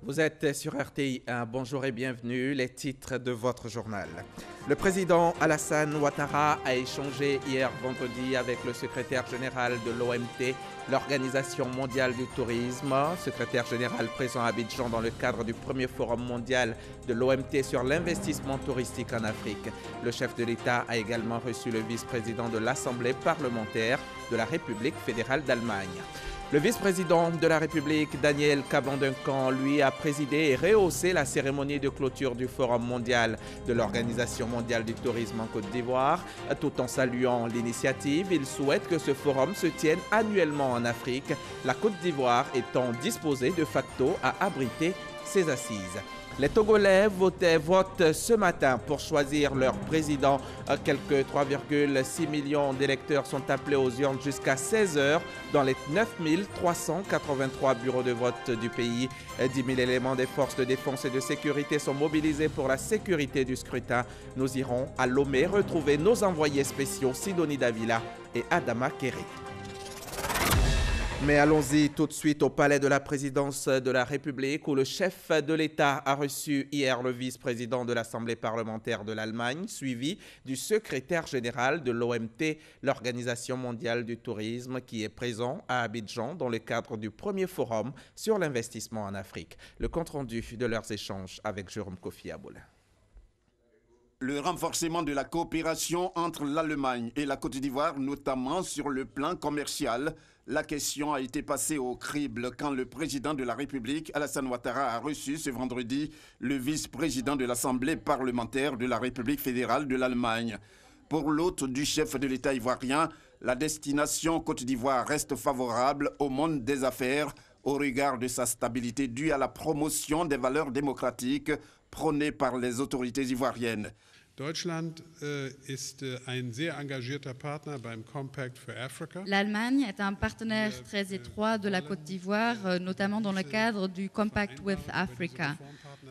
Vous êtes sur RTI 1, bonjour et bienvenue, les titres de votre journal. Le président Alassane Ouattara a échangé hier vendredi avec le secrétaire général de l'OMT, l'Organisation mondiale du tourisme, secrétaire général présent à Abidjan dans le cadre du premier forum mondial de l'OMT sur l'investissement touristique en Afrique. Le chef de l'État a également reçu le vice-président de l'Assemblée parlementaire de la République fédérale d'Allemagne. Le vice-président de la République, Daniel Kablan-Duncan, lui a présidé et rehaussé la cérémonie de clôture du Forum mondial de l'Organisation mondiale du tourisme en Côte d'Ivoire. Tout en saluant l'initiative, il souhaite que ce forum se tienne annuellement en Afrique, la Côte d'Ivoire étant disposée de facto à abriter ses assises. Les Togolais votent ce matin pour choisir leur président. Quelques 3,6 millions d'électeurs sont appelés aux urnes jusqu'à 16 heures dans les 9 383 bureaux de vote du pays. 10 000 éléments des forces de défense et de sécurité sont mobilisés pour la sécurité du scrutin. Nous irons à Lomé retrouver nos envoyés spéciaux Sidonie Davila et Adama Kéré. Mais allons-y tout de suite au palais de la présidence de la République où le chef de l'État a reçu hier le vice-président de l'Assemblée parlementaire de l'Allemagne, suivi du secrétaire général de l'OMT, l'Organisation mondiale du tourisme, qui est présent à Abidjan dans le cadre du premier forum sur l'investissement en Afrique. Le compte-rendu de leurs échanges avec Jérôme Kofi Aboul. Le renforcement de la coopération entre l'Allemagne et la Côte d'Ivoire, notamment sur le plan commercial. La question a été passée au crible quand le président de la République, Alassane Ouattara, a reçu ce vendredi le vice-président de l'Assemblée parlementaire de la République fédérale de l'Allemagne. Pour l'hôte du chef de l'État ivoirien, la destination Côte d'Ivoire reste favorable au monde des affaires au regard de sa stabilité due à la promotion des valeurs démocratiques prônées par les autorités ivoiriennes. L'Allemagne est un partenaire très étroit de la Côte d'Ivoire, notamment dans le cadre du Compact with Africa,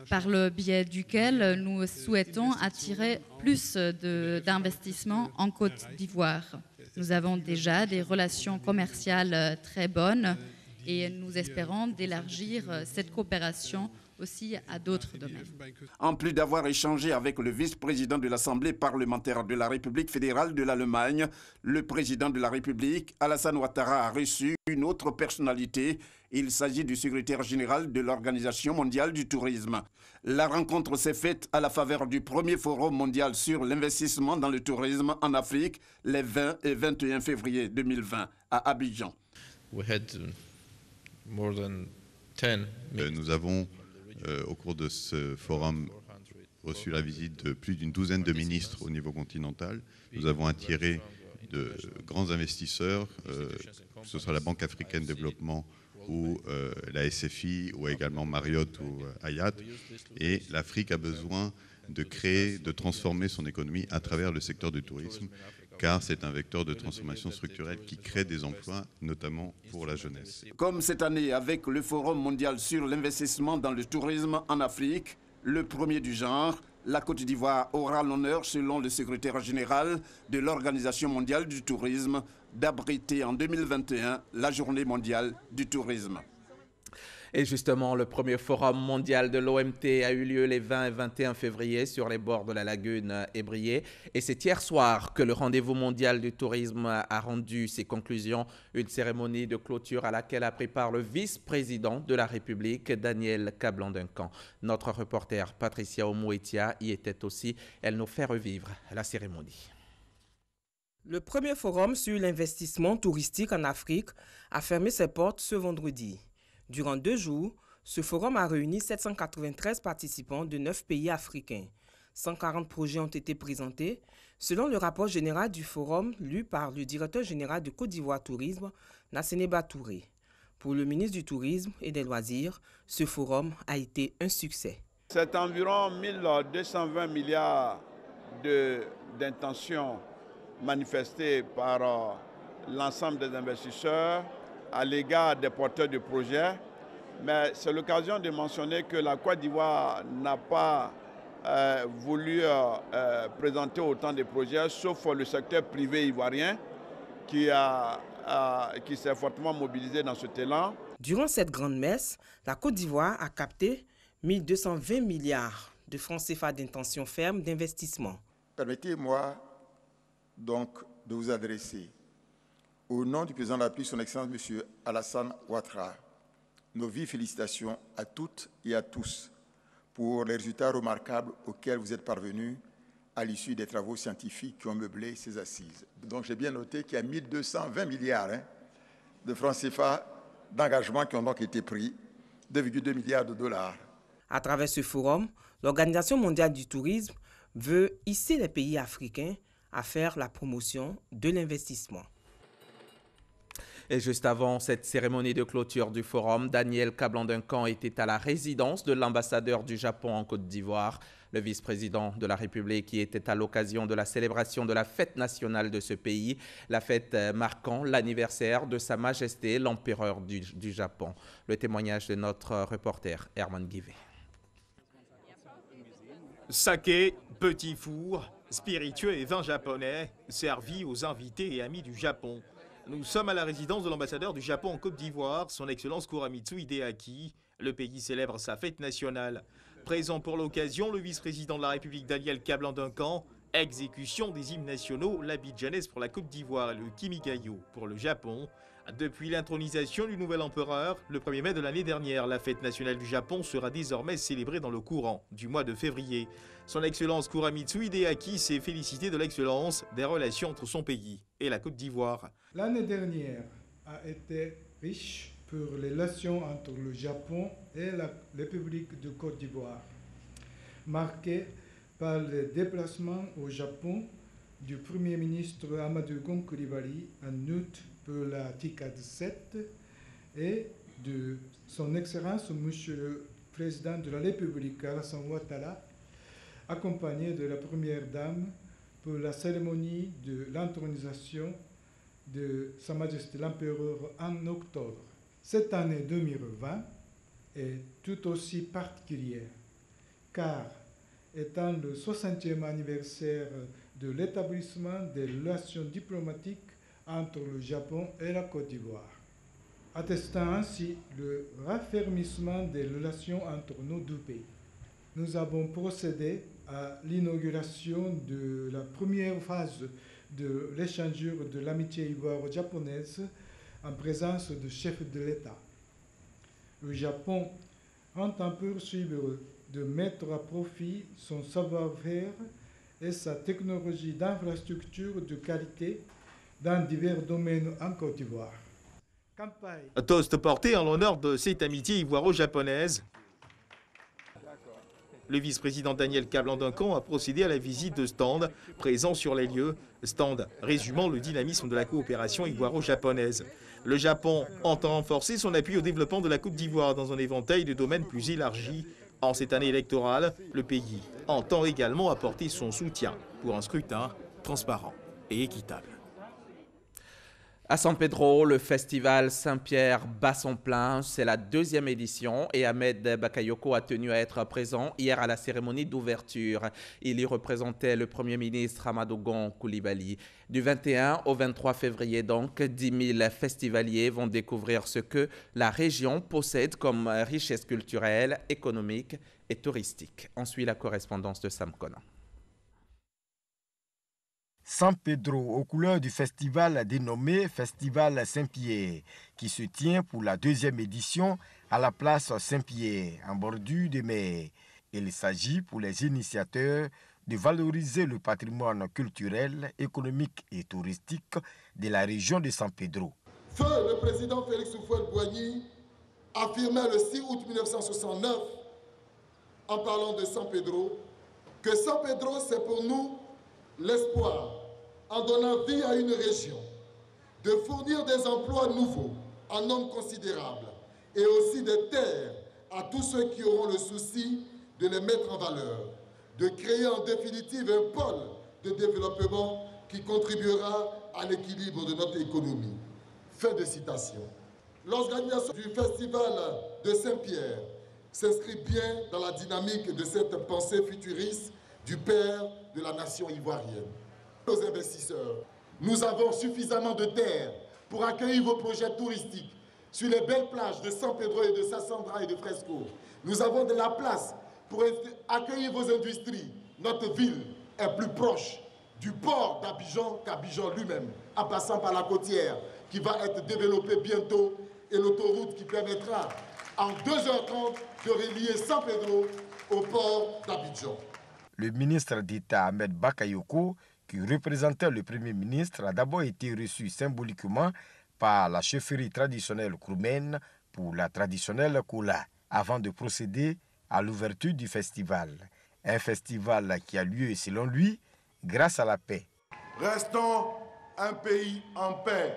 par le biais duquel nous souhaitons attirer plus d'investissements en Côte d'Ivoire. Nous avons déjà des relations commerciales très bonnes et nous espérons d'élargir cette coopération aussi à d'autres domaines. En plus d'avoir échangé avec le vice-président de l'Assemblée parlementaire de la République fédérale de l'Allemagne, le président de la République, Alassane Ouattara, a reçu une autre personnalité. Il s'agit du secrétaire général de l'Organisation mondiale du tourisme. La rencontre s'est faite à la faveur du premier forum mondial sur l'investissement dans le tourisme en Afrique, les 20 et 21 février 2020 à Abidjan. Nous avons au cours de ce forum reçu la visite de plus d'une douzaine de ministres au niveau continental. Nous avons attiré de grands investisseurs, que ce soit la Banque africaine de développement ou la SFI ou également Marriott ou Hyatt. Et l'Afrique a besoin de créer, de transformer son économie à travers le secteur du tourisme, car c'est un vecteur de transformation structurelle qui crée des emplois, notamment pour la jeunesse. Comme cette année avec le Forum mondial sur l'investissement dans le tourisme en Afrique, le premier du genre, la Côte d'Ivoire aura l'honneur, selon le secrétaire général de l'Organisation mondiale du tourisme, d'abriter en 2021 la Journée mondiale du tourisme. Et justement, le premier forum mondial de l'OMT a eu lieu les 20 et 21 février sur les bords de la lagune Ébrié. Et c'est hier soir que le rendez-vous mondial du tourisme a rendu ses conclusions. Une cérémonie de clôture à laquelle a pris part le vice-président de la République, Daniel Kablan-Duncan. Notre reporter Patricia Omouetia y était aussi. Elle nous fait revivre la cérémonie. Le premier forum sur l'investissement touristique en Afrique a fermé ses portes ce vendredi. Durant 2 jours, ce forum a réuni 793 participants de 9 pays africains. 140 projets ont été présentés, selon le rapport général du forum lu par le directeur général de Côte d'Ivoire Tourisme, Nasseneba Touré. Pour le ministre du Tourisme et des Loisirs, ce forum a été un succès. C'est environ 1220 milliards d'intentions manifestées par l'ensemble des investisseurs à l'égard des porteurs de projets. Mais c'est l'occasion de mentionner que la Côte d'Ivoire n'a pas voulu présenter autant de projets, sauf le secteur privé ivoirien qui s'est fortement mobilisé dans ce élan. Durant cette grande messe, la Côte d'Ivoire a capté 1220 milliards de francs CFA d'intention ferme d'investissement. Permettez-moi donc de vous adresser, au nom du président de la République, son Excellence M. Alassane Ouattara, nos vives félicitations à toutes et à tous pour les résultats remarquables auxquels vous êtes parvenus à l'issue des travaux scientifiques qui ont meublé ces assises. Donc j'ai bien noté qu'il y a 1220 milliards de francs CFA d'engagements qui ont donc été pris, 2,2 milliards de dollars. À travers ce forum, l'Organisation mondiale du tourisme veut hisser les pays africains à faire la promotion de l'investissement. Et juste avant cette cérémonie de clôture du forum, Daniel Kablan-Duncan était à la résidence de l'ambassadeur du Japon en Côte d'Ivoire. Le vice-président de la République qui était à l'occasion de la célébration de la fête nationale de ce pays, la fête marquant l'anniversaire de Sa Majesté l'Empereur du Japon. Le témoignage de notre reporter Herman Guivet. Saké, petit four, spiritueux et vin japonais, servis aux invités et amis du Japon. Nous sommes à la résidence de l'ambassadeur du Japon en Côte d'Ivoire, son Excellence Kuramitsu Hideaki. Le pays célèbre sa fête nationale. Présent pour l'occasion, le vice-président de la République Daniel Kablan-Duncan, exécution des hymnes nationaux, l'Abidjanaise pour la Côte d'Ivoire et le Kimigayo pour le Japon. Depuis l'intronisation du nouvel empereur, le 1er mai de l'année dernière, la fête nationale du Japon sera désormais célébrée dans le courant du mois de février. Son Excellence Kuramitsu Hideaki s'est félicité de l'excellence des relations entre son pays et la Côte d'Ivoire. L'année dernière a été riche pour les relations entre le Japon et la République de Côte d'Ivoire, marquée par le déplacement au Japon du Premier ministre Amadou Gon Coulibaly en août pour la TICAD 7 et de son Excellence Monsieur le Président de la République Alassane Ouattara, accompagné de la Première Dame pour la cérémonie de l'intronisation de Sa Majesté l'Empereur en octobre. Cette année 2020 est tout aussi particulière, car étant le 60e anniversaire de l'établissement des relations diplomatiques entre le Japon et la Côte d'Ivoire, attestant ainsi le raffermissement des relations entre nos deux pays. Nous avons procédé à l'inauguration de la première phase de l'échange de l'amitié ivoiro-japonaise en présence de chefs de l'État. Le Japon entend poursuivre de mettre à profit son savoir-faire et sa technologie d'infrastructure de qualité dans divers domaines en Côte d'Ivoire. Toast porté en l'honneur de cette amitié ivoiro-japonaise. Le vice-président Daniel Kablan-Duncan a procédé à la visite de stands présents sur les lieux, stands résumant le dynamisme de la coopération ivoiro-japonaise. Le Japon entend renforcer son appui au développement de la Côte d'Ivoire dans un éventail de domaines plus élargi. En cette année électorale, le pays entend également apporter son soutien pour un scrutin transparent et équitable. À San Pedro, le festival Saint-Pierre bat son plein. C'est la 2e édition et Ahmed Bakayoko a tenu à être présent hier à la cérémonie d'ouverture. Il y représentait le Premier ministre Amadou Gon Coulibaly. Du 21 au 23 février donc, 10 000 festivaliers vont découvrir ce que la région possède comme richesse culturelle, économique et touristique. On suit la correspondance de Sam Conan. San Pedro, aux couleurs du festival dénommé Festival Saint-Pierre, qui se tient pour la 2e édition à la place Saint-Pierre, en bordure de mer. Il s'agit pour les initiateurs de valoriser le patrimoine culturel, économique et touristique de la région de San Pedro. Feu le président Félix Houphouët-Boigny affirmait le 6 août 1969, en parlant de San Pedro, que San Pedro c'est pour nous l'espoir, en donnant vie à une région, de fournir des emplois nouveaux en hommes considérables et aussi des terres à tous ceux qui auront le souci de les mettre en valeur, de créer en définitive un pôle de développement qui contribuera à l'équilibre de notre économie. Fin de citation. L'organisation du festival de Saint-Pierre s'inscrit bien dans la dynamique de cette pensée futuriste du père de la nation ivoirienne. Nos investisseurs, nous avons suffisamment de terres pour accueillir vos projets touristiques, sur les belles plages de San Pedro et de Sassandra et de Fresco. Nous avons de la place pour accueillir vos industries. Notre ville est plus proche du port d'Abidjan qu'Abidjan lui-même, en passant par la côtière qui va être développée bientôt et l'autoroute qui permettra en 2h30 de relier San Pedro au port d'Abidjan. Le ministre d'État Ahmed Bakayoko, qui représentait le Premier ministre, a d'abord été reçu symboliquement par la chefferie traditionnelle kroumaine pour la traditionnelle kola, avant de procéder à l'ouverture du festival. Un festival qui a lieu, selon lui, grâce à la paix. Restons un pays en paix,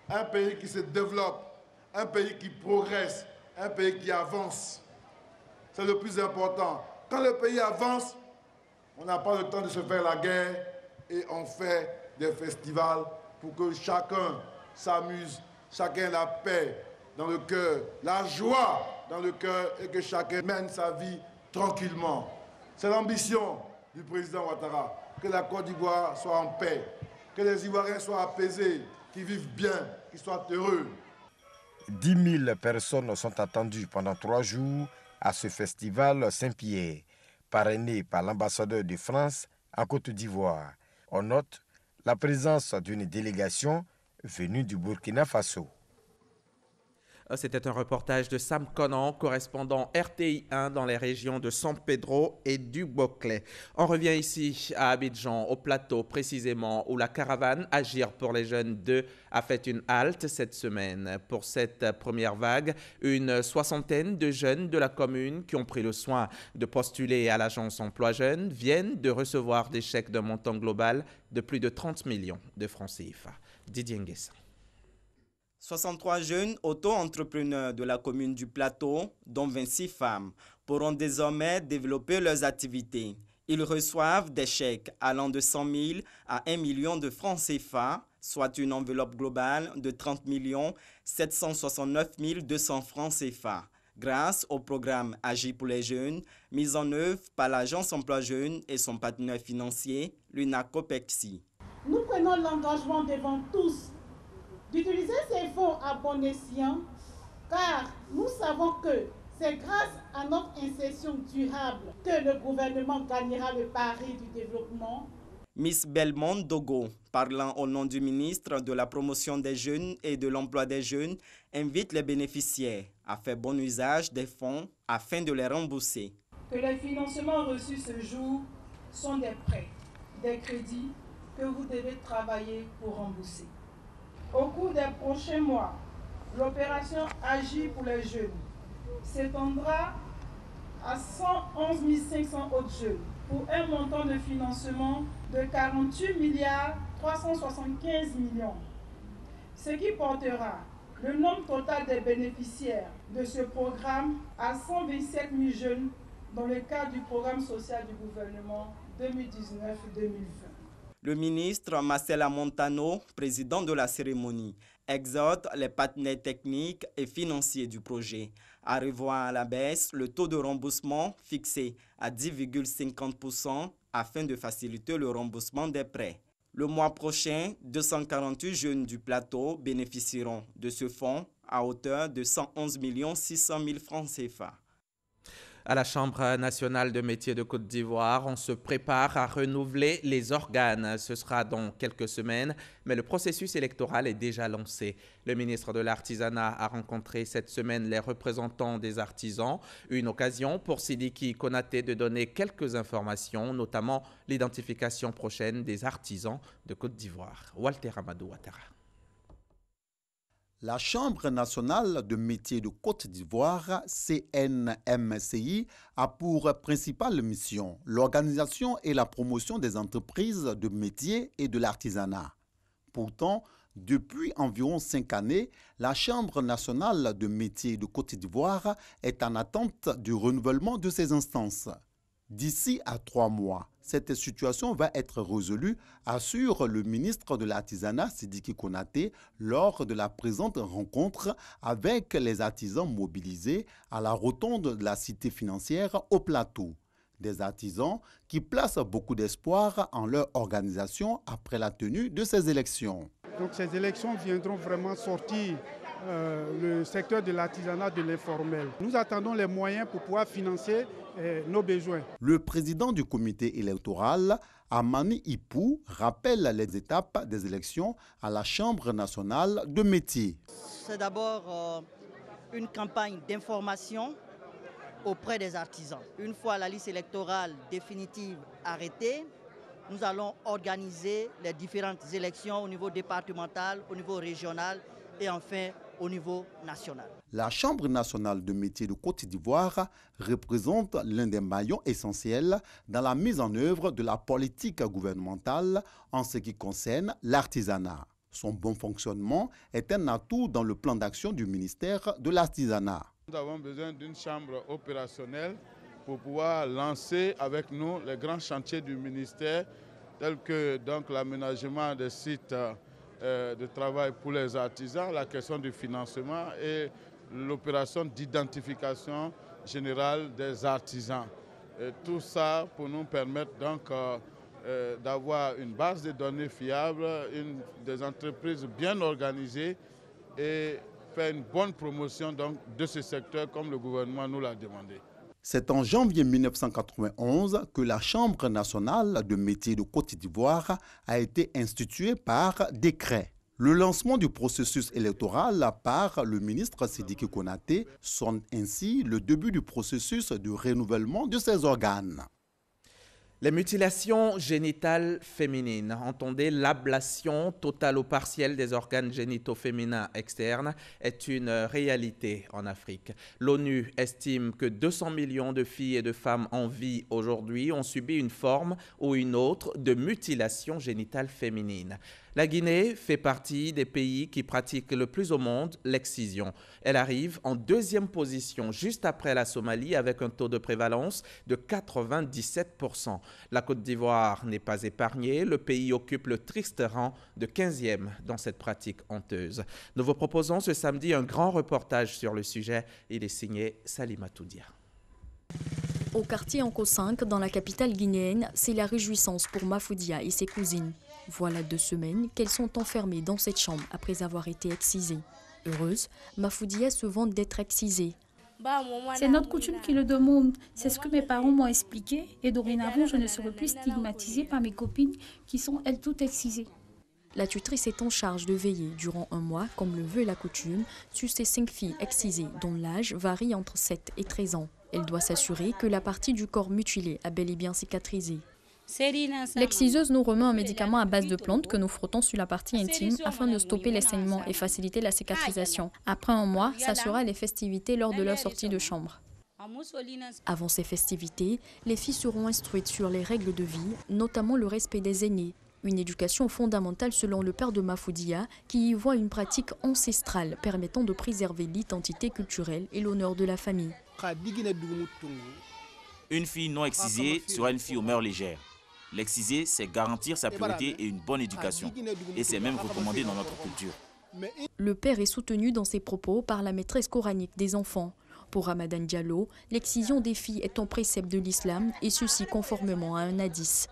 un pays qui se développe, un pays qui progresse, un pays qui avance. C'est le plus important. Quand le pays avance, on n'a pas le temps de se faire la guerre et on fait des festivals pour que chacun s'amuse, chacun ait la paix dans le cœur, la joie dans le cœur et que chacun mène sa vie tranquillement. C'est l'ambition du président Ouattara, que la Côte d'Ivoire soit en paix, que les Ivoiriens soient apaisés, qu'ils vivent bien, qu'ils soient heureux. 10 000 personnes sont attendues pendant 3 jours à ce festival Saint-Pierre, parrainé par l'ambassadeur de France en Côte d'Ivoire. On note la présence d'une délégation venue du Burkina Faso. C'était un reportage de Sam Conan, correspondant RTI 1 dans les régions de San Pedro et du Boclé. On revient ici à Abidjan, au plateau précisément, où la caravane Agir pour les jeunes 2 a fait une halte cette semaine. Pour cette première vague, une soixantaine de jeunes de la commune qui ont pris le soin de postuler à l'agence emploi jeunes viennent de recevoir des chèques d'un montant global de plus de 30 millions de francs CFA. Didier Nguessa. 63 jeunes auto-entrepreneurs de la commune du Plateau, dont 26 femmes, pourront désormais développer leurs activités. Ils reçoivent des chèques allant de 100 000 à 1 million de francs CFA, soit une enveloppe globale de 30 769 200 francs CFA, grâce au programme Agir pour les jeunes, mis en œuvre par l'Agence Emploi Jeunes et son partenaire financier, l'UNACOPEXI. Nous prenons l'engagement devant tous d'utiliser ces fonds à bon escient, car nous savons que c'est grâce à notre insertion durable que le gouvernement gagnera le pari du développement. Miss Belmont Dogo, parlant au nom du ministre de la Promotion des jeunes et de l'Emploi des jeunes, invite les bénéficiaires à faire bon usage des fonds afin de les rembourser. Que les financements reçus ce jour sont des prêts, des crédits que vous devez travailler pour rembourser. Au cours des prochains mois, l'opération Agir pour les jeunes s'étendra à 111 500 autres jeunes pour un montant de financement de 48 375 millions, ce qui portera le nombre total des bénéficiaires de ce programme à 127 000 jeunes dans le cadre du programme social du gouvernement 2019-2020. Le ministre Marcela Montano, président de la cérémonie, exhorte les partenaires techniques et financiers du projet à revoir à la baisse le taux de remboursement fixé à 10,50% afin de faciliter le remboursement des prêts. Le mois prochain, 248 jeunes du plateau bénéficieront de ce fonds à hauteur de 111 600 000 francs CFA. À la Chambre nationale de métiers de Côte d'Ivoire, on se prépare à renouveler les organes. Ce sera dans quelques semaines, mais le processus électoral est déjà lancé. Le ministre de l'Artisanat a rencontré cette semaine les représentants des artisans. Une occasion pour Sidiki Konaté de donner quelques informations, notamment l'identification prochaine des artisans de Côte d'Ivoire. Walter Amadou Ouattara. La Chambre nationale de métiers de Côte d'Ivoire, CNMCI, a pour principale mission l'organisation et la promotion des entreprises de métiers et de l'artisanat. Pourtant, depuis environ 5 années, la Chambre nationale de métiers de Côte d'Ivoire est en attente du renouvellement de ses instances. D'ici à 3 mois, cette situation va être résolue, assure le ministre de l'Artisanat Sidiki Konaté lors de la présente rencontre avec les artisans mobilisés à la rotonde de la cité financière au Plateau. Des artisans qui placent beaucoup d'espoir en leur organisation après la tenue de ces élections. Donc ces élections viendront vraiment sortir le secteur de l'artisanat, de l'informel. Nous attendons les moyens pour pouvoir financer nos besoins. Le président du comité électoral, Amani Ipou, rappelle les étapes des élections à la Chambre nationale de métiers. C'est d'abord une campagne d'information auprès des artisans. Une fois la liste électorale définitive arrêtée, nous allons organiser les différentes élections au niveau départemental, au niveau régional et enfin au niveau national. La Chambre nationale de métiers de Côte d'Ivoire représente l'un des maillons essentiels dans la mise en œuvre de la politique gouvernementale en ce qui concerne l'artisanat. Son bon fonctionnement est un atout dans le plan d'action du ministère de l'Artisanat. Nous avons besoin d'une chambre opérationnelle pour pouvoir lancer avec nous les grands chantiers du ministère, tels que l'aménagement des sites de travail pour les artisans, la question du financement et l'opération d'identification générale des artisans. Et tout ça pour nous permettre d'avoir une base de données fiable, des entreprises bien organisées et faire une bonne promotion de ce secteur comme le gouvernement nous l'a demandé. C'est en janvier 1991 que la Chambre nationale de métiers de Côte d'Ivoire a été instituée par décret. Le lancement du processus électoral par le ministre Sidiki Konaté sonne ainsi le début du processus de renouvellement de ses organes. Les mutilations génitales féminines, entendez l'ablation totale ou partielle des organes génitaux féminins externes, est une réalité en Afrique. L'ONU estime que 200 millions de filles et de femmes en vie aujourd'hui ont subi une forme ou une autre de mutilation génitale féminine. La Guinée fait partie des pays qui pratiquent le plus au monde l'excision. Elle arrive en deuxième position, juste après la Somalie, avec un taux de prévalence de 97%. La Côte d'Ivoire n'est pas épargnée. Le pays occupe le triste rang de 15e dans cette pratique honteuse. Nous vous proposons ce samedi un grand reportage sur le sujet. Il est signé Salima Toudia. Au quartier Anko 5, dans la capitale guinéenne, c'est la réjouissance pour Mafoudia et ses cousines. Voilà 2 semaines qu'elles sont enfermées dans cette chambre après avoir été excisées. Heureuse, Mafoudia se vante d'être excisée. C'est notre coutume qui le demande. C'est ce que mes parents m'ont expliqué et dorénavant, je ne serai plus stigmatisée par mes copines qui sont elles toutes excisées. La tutrice est en charge de veiller durant 1 mois, comme le veut la coutume, sur ces 5 filles excisées dont l'âge varie entre 7 et 13 ans. Elle doit s'assurer que la partie du corps mutilé a bel et bien cicatrisé. L'exciseuse nous remet un médicament à base de plantes que nous frottons sur la partie intime afin de stopper les saignements et faciliter la cicatrisation. Après 1 mois, ça sera les festivités lors de leur sortie de chambre. Avant ces festivités, les filles seront instruites sur les règles de vie, notamment le respect des aînés. Une éducation fondamentale selon le père de Mafoudia, qui y voit une pratique ancestrale permettant de préserver l'identité culturelle et l'honneur de la famille. Une fille non excisée sera une fille aux mœurs légères. L'exciser, c'est garantir sa pureté et une bonne éducation. Et c'est même recommandé dans notre culture. Le père est soutenu dans ses propos par la maîtresse coranique des enfants. Pour Ramadan Diallo, l'excision des filles est un précepte de l'islam et ceci conformément à un hadith.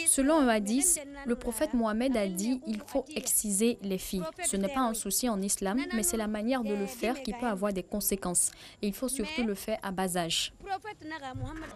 Selon un hadith, le prophète Mohammed a dit qu'il faut exciser les filles. Ce n'est pas un souci en islam, mais c'est la manière de le faire qui peut avoir des conséquences. Et il faut surtout le faire à bas âge.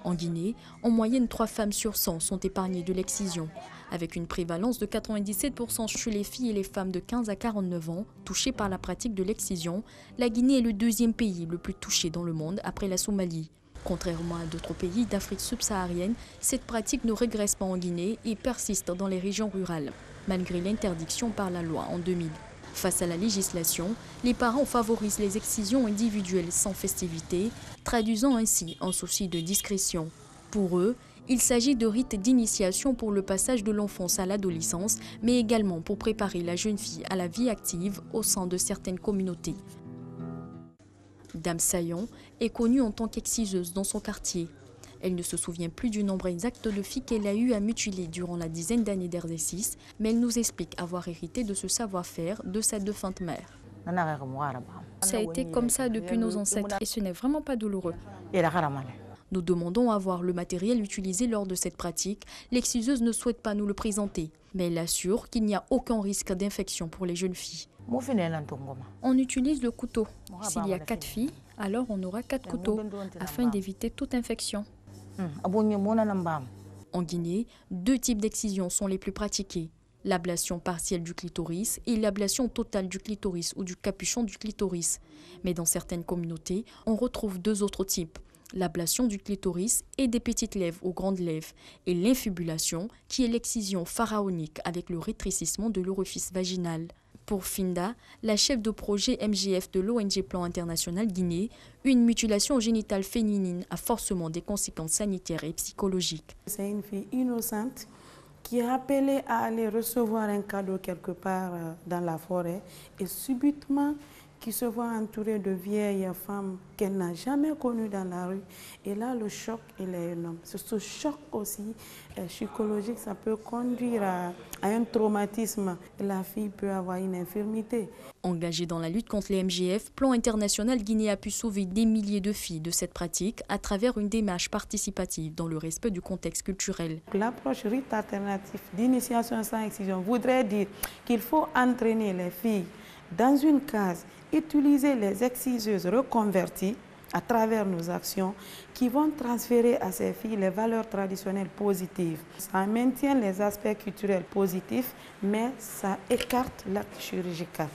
En Guinée, en moyenne 3 femmes sur 100 sont épargnées de l'excision, avec une prévalence de 97% chez les filles et les femmes de 15 à 49 ans touchées par la pratique de l'excision. La Guinée est le 2e pays le plus touché dans le monde après la Somalie. Contrairement à d'autres pays d'Afrique subsaharienne, cette pratique ne régresse pas en Guinée et persiste dans les régions rurales, malgré l'interdiction par la loi en 2000. Face à la législation, les parents favorisent les excisions individuelles sans festivité, traduisant ainsi un souci de discrétion. Pour eux, il s'agit de rites d'initiation pour le passage de l'enfance à l'adolescence, mais également pour préparer la jeune fille à la vie active au sein de certaines communautés. Dame Sayon est connue en tant qu'exciseuse dans son quartier. Elle ne se souvient plus du nombre exact de filles qu'elle a eu à mutiler durant la dizaine d'années d'exercice, mais elle nous explique avoir hérité de ce savoir-faire de sa défunte mère. Ça a été comme ça depuis nos ancêtres et ce n'est vraiment pas douloureux. Nous demandons à voir le matériel utilisé lors de cette pratique. L'exciseuse ne souhaite pas nous le présenter, mais elle assure qu'il n'y a aucun risque d'infection pour les jeunes filles. On utilise le couteau. S'il y a 4 filles, alors on aura 4 couteaux afin d'éviter toute infection. En Guinée, 2 types d'excision sont les plus pratiqués. L'ablation partielle du clitoris et l'ablation totale du clitoris ou du capuchon du clitoris. Mais dans certaines communautés, on retrouve 2 autres types. L'ablation du clitoris et des petites lèvres aux grandes lèvres et l'infibulation qui est l'excision pharaonique avec le rétrécissement de l'orifice vaginal. Pour Finda, la chef de projet MGF de l'ONG Plan International Guinée, une mutilation génitale féminine a forcément des conséquences sanitaires et psychologiques. C'est une fille innocente qui est appelée à aller recevoir un cadeau quelque part dans la forêt et subitement qui se voit entourée de vieilles femmes qu'elle n'a jamais connues dans la rue. Et là, le choc, il est énorme. Ce choc aussi psychologique, ça peut conduire à un traumatisme. La fille peut avoir une infirmité. Engagée dans la lutte contre les MGF, Plan International Guinée a pu sauver des milliers de filles de cette pratique à travers une démarche participative dans le respect du contexte culturel. L'approche rite alternative d'initiation sans excision voudrait dire qu'il faut entraîner les filles dans une case, utiliser les exciseuses reconverties à travers nos actions qui vont transférer à ces filles les valeurs traditionnelles positives. Ça maintient les aspects culturels positifs, mais ça écarte l'acte chirurgical.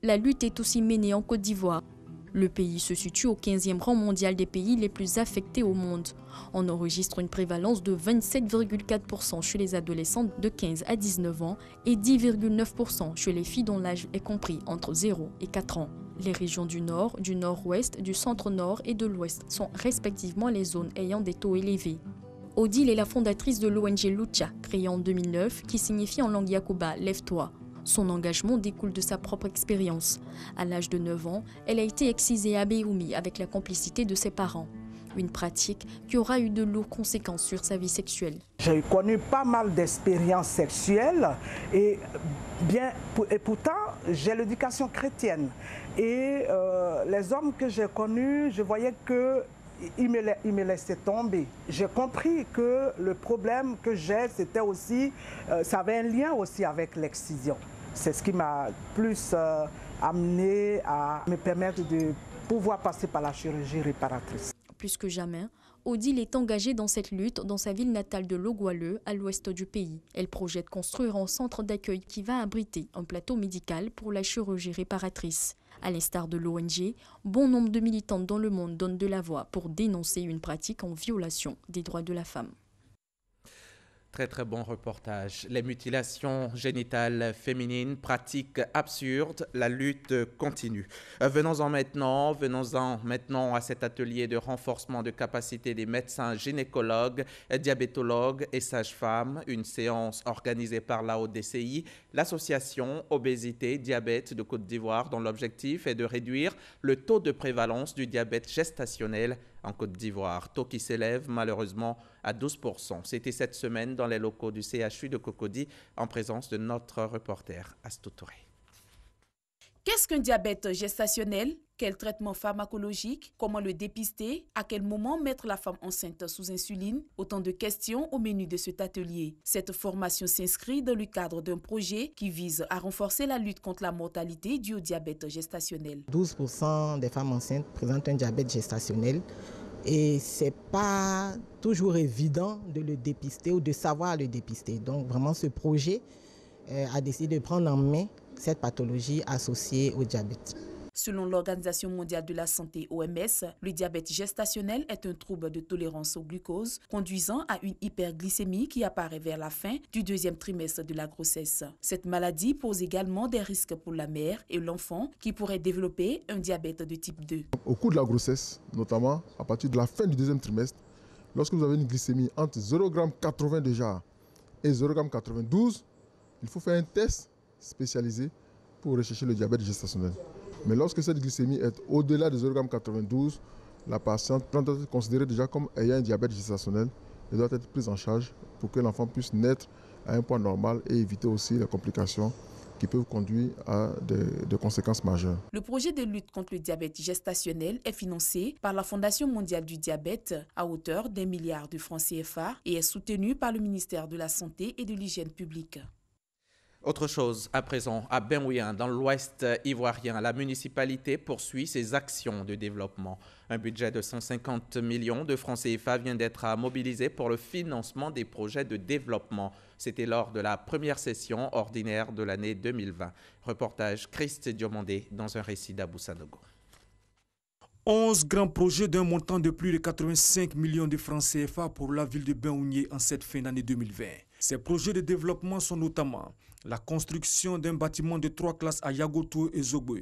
La lutte est aussi menée en Côte d'Ivoire. Le pays se situe au 15e rang mondial des pays les plus affectés au monde. On enregistre une prévalence de 27,4% chez les adolescents de 15 à 19 ans et 10,9% chez les filles dont l'âge est compris entre 0 et 4 ans. Les régions du nord, du nord-ouest, du centre-nord et de l'ouest sont respectivement les zones ayant des taux élevés. Odile est la fondatrice de l'ONG Lucha, créée en 2009, qui signifie en langue yakuba « Lève-toi ». Son engagement découle de sa propre expérience. À l'âge de 9 ans, elle a été excisée à Béoumi avec la complicité de ses parents. Une pratique qui aura eu de lourdes conséquences sur sa vie sexuelle. J'ai connu pas mal d'expériences sexuelles et pourtant j'ai l'éducation chrétienne. Et les hommes que j'ai connus, je voyais qu'ils me laissaient tomber. J'ai compris que le problème que j'ai, c'était aussi, ça avait un lien aussi avec l'excision. C'est ce qui m'a plus amené à me permettre de pouvoir passer par la chirurgie réparatrice. Plus que jamais, Odile est engagée dans cette lutte dans sa ville natale de Logoualeu, à l'ouest du pays. Elle projette construire un centre d'accueil qui va abriter un plateau médical pour la chirurgie réparatrice. À l'instar de l'ONG, bon nombre de militantes dans le monde donnent de la voix pour dénoncer une pratique en violation des droits de la femme. Très très bon reportage. Les mutilations génitales féminines, pratiques absurdes, la lutte continue. Venons-en maintenant à cet atelier de renforcement de capacité des médecins gynécologues, diabétologues et sages-femmes, une séance organisée par la ODCI, l'association Obésité Diabète de Côte d'Ivoire, dont l'objectif est de réduire le taux de prévalence du diabète gestationnel en Côte d'Ivoire, taux qui s'élève malheureusement à 12%. C'était cette semaine dans les locaux du CHU de Cocody en présence de notre reporter Astou Touré. Qu'est-ce qu'un diabète gestationnel? Quel traitement pharmacologique? Comment le dépister? À quel moment mettre la femme enceinte sous insuline? Autant de questions au menu de cet atelier. Cette formation s'inscrit dans le cadre d'un projet qui vise à renforcer la lutte contre la mortalité due au diabète gestationnel. 12% des femmes enceintes présentent un diabète gestationnel et ce n'est pas toujours évident de le dépister ou de savoir le dépister. Donc vraiment ce projet a décidé de prendre en main cette pathologie associée au diabète. Selon l'Organisation mondiale de la santé OMS, le diabète gestationnel est un trouble de tolérance au glucose conduisant à une hyperglycémie qui apparaît vers la fin du deuxième trimestre de la grossesse. Cette maladie pose également des risques pour la mère et l'enfant qui pourraient développer un diabète de type 2. Au cours de la grossesse, notamment à partir de la fin du deuxième trimestre, lorsque vous avez une glycémie entre 0,80 g déjà et 0,92 g, il faut faire un test spécialisé pour rechercher le diabète gestationnel. Mais lorsque cette glycémie est au-delà de 0,92 g, la patiente doit être considérée déjà comme ayant un diabète gestationnel et doit être prise en charge pour que l'enfant puisse naître à un poids normal et éviter aussi les complications qui peuvent conduire à des conséquences majeures. Le projet de lutte contre le diabète gestationnel est financé par la Fondation mondiale du diabète à hauteur d'1 milliard de francs CFA et est soutenu par le ministère de la Santé et de l'Hygiène publique. Autre chose, à présent, à Benouian, dans l'ouest ivoirien, la municipalité poursuit ses actions de développement. Un budget de 150 millions de francs CFA vient d'être mobilisé pour le financement des projets de développement. C'était lors de la première session ordinaire de l'année 2020. Reportage Christ Diomandé dans un récit d'Abou Sanogo. 11 grands projets d'un montant de plus de 85 millions de francs CFA pour la ville de Benouian en cette fin d'année 2020. Ces projets de développement sont notamment la construction d'un bâtiment de 3 classes à Yagotou et Zogbe,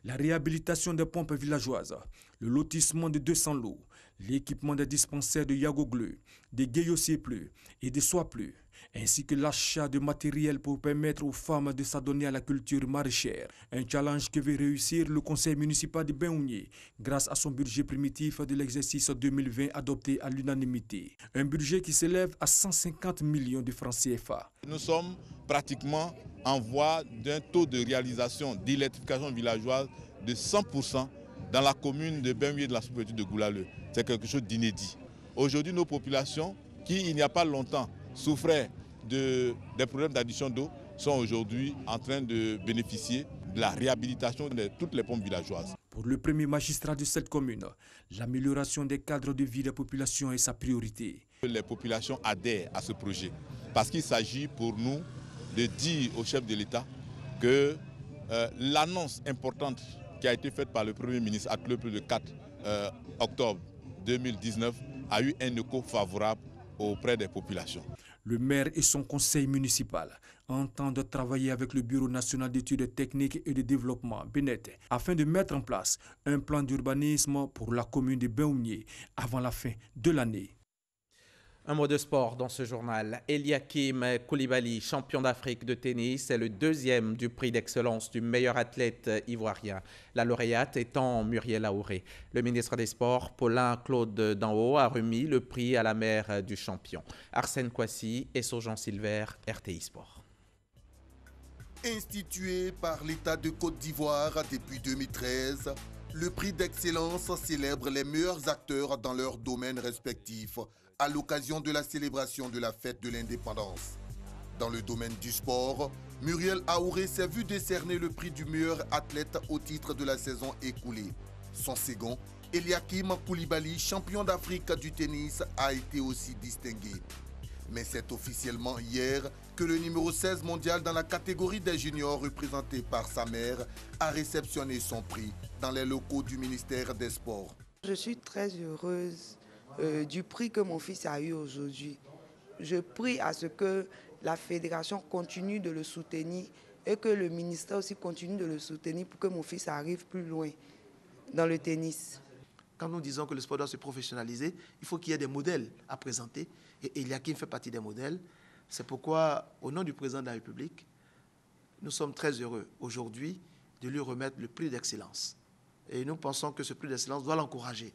la réhabilitation des pompes villageoises, le lotissement de 200 lots, l'équipement des dispensaires de Yagogleu, des Guéyossiepleux et des Soipleux, ainsi que l'achat de matériel pour permettre aux femmes de s'adonner à la culture maraîchère. Un challenge que veut réussir le conseil municipal de Benouian grâce à son budget primitif de l'exercice 2020 adopté à l'unanimité. Un budget qui s'élève à 150 millions de francs CFA. Nous sommes pratiquement en voie d'un taux de réalisation d'électrification villageoise de 100% dans la commune de Benouian de la sous-préfecture de Goulaleu. C'est quelque chose d'inédit. Aujourd'hui, nos populations, qui il n'y a pas longtemps souffraient des problèmes d'addition d'eau, sont aujourd'hui en train de bénéficier de la réhabilitation de toutes les pompes villageoises. Pour le premier magistrat de cette commune, l'amélioration des cadres de vie des populations est sa priorité. Les populations adhèrent à ce projet parce qu'il s'agit pour nous de dire au chef de l'État que l'annonce importante qui a été faite par le Premier ministre à le plus de 4 octobre 2019 a eu un écho favorable auprès des populations. Le maire et son conseil municipal entendent travailler avec le Bureau national d'études techniques et de développement, BNET, afin de mettre en place un plan d'urbanisme pour la commune de Benouian avant la fin de l'année. Un mot de sport dans ce journal. Eliakim Koulibaly, champion d'Afrique de tennis, est le deuxième du prix d'excellence du meilleur athlète ivoirien. La lauréate étant Muriel Aouré. Le ministre des Sports, Paulin Claude Danhaut, a remis le prix à la mère du champion. Arsène Kouassi et Sojan Silver, RTI Sport. Institué par l'État de Côte d'Ivoire depuis 2013, le prix d'excellence célèbre les meilleurs acteurs dans leurs domaines respectifs à l'occasion de la célébration de la fête de l'indépendance. Dans le domaine du sport, Muriel Aouré s'est vu décerner le prix du meilleur athlète au titre de la saison écoulée. Son second, Eliakim Koulibaly, champion d'Afrique du tennis, a été aussi distingué. Mais c'est officiellement hier que le numéro 16 mondial dans la catégorie des juniors, représenté par sa mère, a réceptionné son prix dans les locaux du ministère des Sports. Je suis très heureuse du prix que mon fils a eu aujourd'hui. Je prie à ce que la fédération continue de le soutenir et que le ministère aussi continue de le soutenir pour que mon fils arrive plus loin dans le tennis. Quand nous disons que le sport doit se professionnaliser, il faut qu'il y ait des modèles à présenter. Et Eliakim fait partie des modèles. C'est pourquoi, au nom du président de la République, nous sommes très heureux aujourd'hui de lui remettre le prix d'excellence. Et nous pensons que ce prix d'excellence doit l'encourager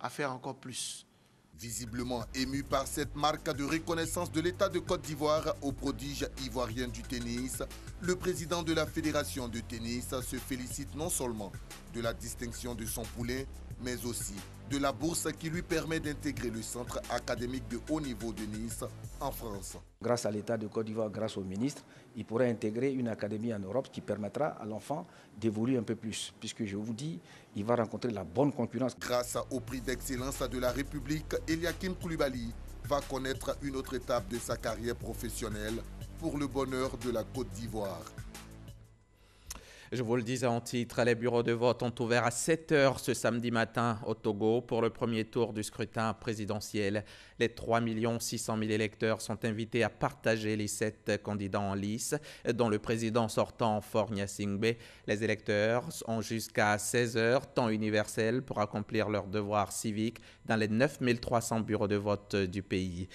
à faire encore plus. Visiblement ému par cette marque de reconnaissance de l'État de Côte d'Ivoire au prodige ivoirien du tennis, le président de la Fédération de tennis se félicite non seulement de la distinction de son poulain, mais aussi de la bourse qui lui permet d'intégrer le centre académique de haut niveau de Nice en France. Grâce à l'État de Côte d'Ivoire, grâce au ministre, il pourrait intégrer une académie en Europe qui permettra à l'enfant d'évoluer un peu plus, puisque je vous dis, il va rencontrer la bonne concurrence. Grâce au prix d'excellence de la République, Eliakim Koulibaly va connaître une autre étape de sa carrière professionnelle pour le bonheur de la Côte d'Ivoire. Je vous le disais en titre, les bureaux de vote ont ouvert à 7 h ce samedi matin au Togo pour le premier tour du scrutin présidentiel. Les 3 600 000 électeurs sont invités à partager les 7 candidats en lice, dont le président sortant Faure Gnassingbé. Les électeurs ont jusqu'à 16 h, temps universel, pour accomplir leurs devoirs civiques dans les 9 300 bureaux de vote du pays.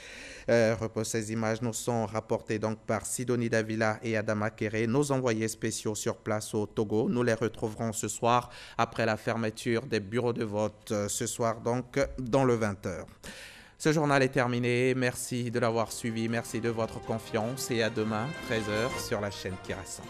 Ces images nous sont rapportées donc par Sidonie Davila et Adama Kéré, nos envoyés spéciaux sur place au Togo. Nous les retrouverons ce soir après la fermeture des bureaux de vote, ce soir donc dans le 20 h. Ce journal est terminé. Merci de l'avoir suivi, merci de votre confiance et à demain 13 h sur la chaîne qui rassemble.